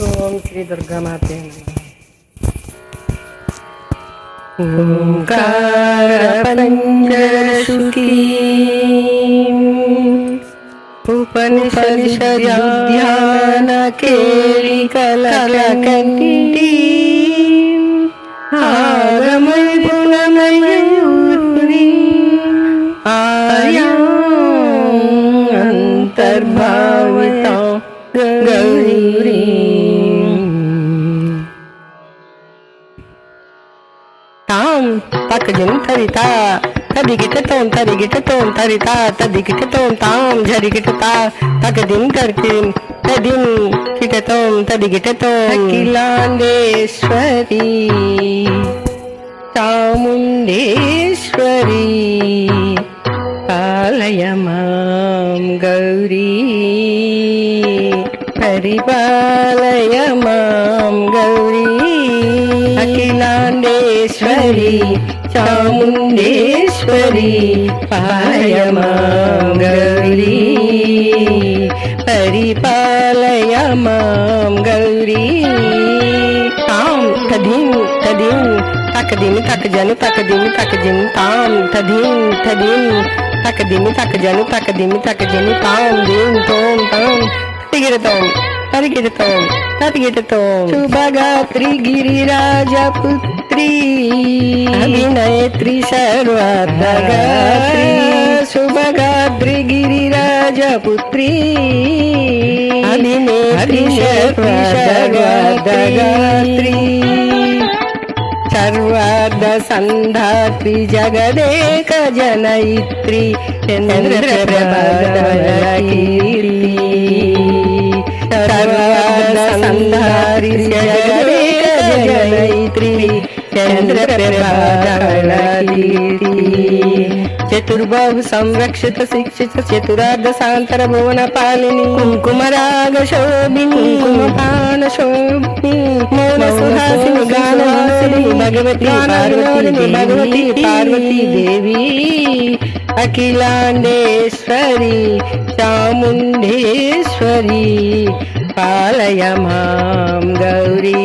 ओम श्री दुर्गा माते ओंकार पंचशुकी उपनिषद ध्यान केली कलकंटी आगमय पुनमयूरी आर्या अंतर्भाविता गौरी ताम तकजन तरिता तदिगिट तोम तरिगिट तोम तरिता तदिगिट तोम ताम झरिगिट ता तकदिन करकिन तदिन किट तोम तदिगिट तोम अखिलांडेश्वरी चामुंडेश्वरी पालय मां गौरी परिपालय मां गौरी अखिलांडेश्वरी चामुंडेश्वरी पालय मां गौरी परिपालय मां गौरी ताम तदिन तदिन तकदिन तकजन तकदिन तकजिन ताम तदिन तदिन तकदिन तकजन तकदिन तकजिन ताम दिन तोम ताम तिगिरतोम तरिगिरतोम तरिगिरतोम शुभगात्री गिरिराजपुत्री अभिनेत्री सर्वार्थगात्री शुभगात्री गिरिराजपुत्री अभिनेत्री सर्वार्थगात्री सर्वार्ध संधात्री जगदेक जनयित्री चंद्रप्रभाकीर्ति सर्वार्ध संधात्री जगदेक जनयित्री चंद्रप्रभाकीर्ति चतुर्बाहु संरक्षित शिक्षित चतुरार्ध सांतर भुवन पालिनी कुंकुमराग शोभिनी कुंकुमपान शोभिनी मौन सुहासिनी गानहासिनी भगवती पार्वती देवी अखिलांडेश्वरी चामुंडेश्वरी पालय मां गौरी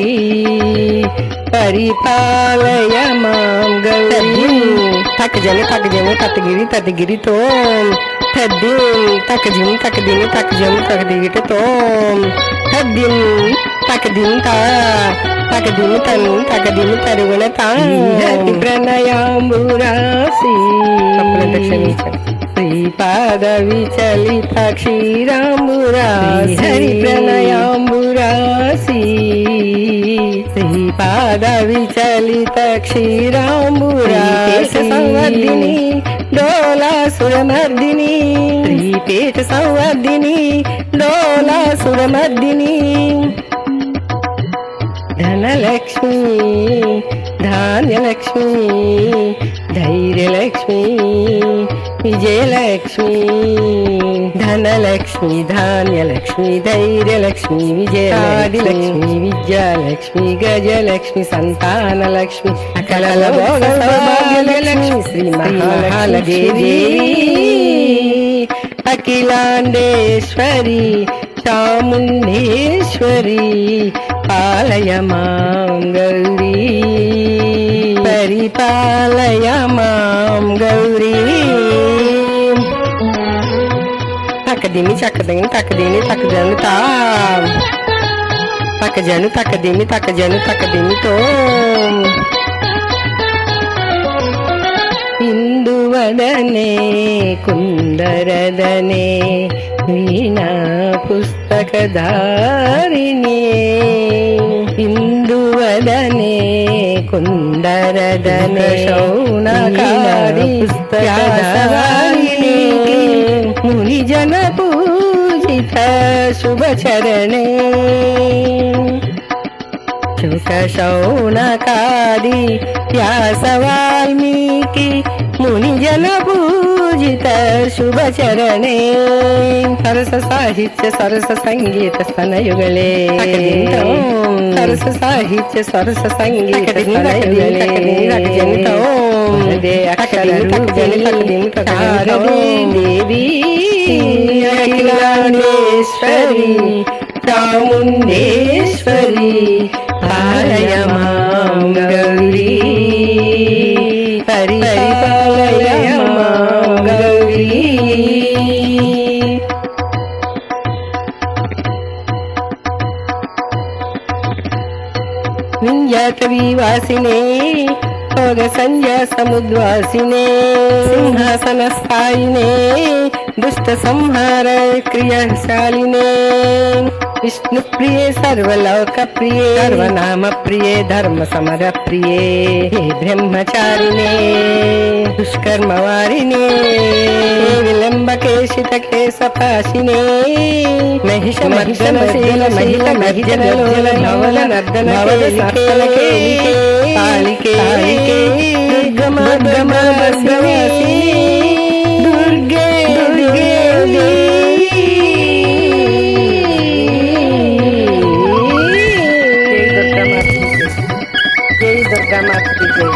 परिपालय मां गौरी तकजन ततगिरी तदगिरी तोम तद्दिन तकजिन तकदिन तकजन तकदिगिट तोम तद्दिन तकदिन ता तकदिन तनु तकदिन तरुगुण ताम प्रणयाम्बुरासी श्रीपाद विचलित क्षीराम्बुरासी हरि प्रणयाम्बुरासी श्रीपाद विचलित क्षीराम्बुरासी संवर्धिनी डोलासुरमर्दिनी श्रीपेट संवर्धिनी डोलासुरमर्दिनी धनलक्ष्मी धान्यलक्ष्मी धैर्यलक्ष्मी विजयलक्ष्मी धनलक्ष्मी धान्यलक्ष्मी धैर्यलक्ष्मी विजयलक्ष्मी विद्यालक्ष्मी गजलक्ष्मी संतानलक्ष्मी सकल भोग सौभाग्यलक्ष्मी श्री महालक्ष्मी अखिलांडेश्वरी चामुंडेश्वरी पालय मां गौरी परिपालय मां गौरी तकदिमी चकदिनी तकदिनी तकजन ताम तकजन तकदिमी तकजन तकदिमी तोम इंदुवदने कुंदरदने वीणा पुस्तकधारिणी इंदुवदने कुंदरदने शौनकारि पुस्तकधारिणी मुनिजन पूजित शुभचरणे शुक शौनकादि व्यास वाल्मीकि मुनिजन पूजित शुभचरणे सरस साहित्य सरस संगीत स्तनयुगले सरस साहित्य सरस संगीत स्तनयुगले देवी अखिलांडेश्वरी చాముండేశ్వరి పాలయ మాం గౌరీ పరిపాలయ మాం గౌరీ వింజాటవీవాసినే భోగ సంధ్యా సముద్వాసినే సింహాసనస్థాయినే దుష్ట సంహార క్రియాశాలినే విష్ణు ప్రియే సర్వలోక ప్రియే సర్వనామ ప్రియే ధర్మ సమర ప్రియే బ్రహ్మచారిణే దుష్కర్మ వారినే విలంబకేశిత కేశపాశినే మహిష మర్దన శీల మహిళ మహిళల నవల నర్దన కాళికే దుర్గమ దుర్గే జై దుర్గా మాత జై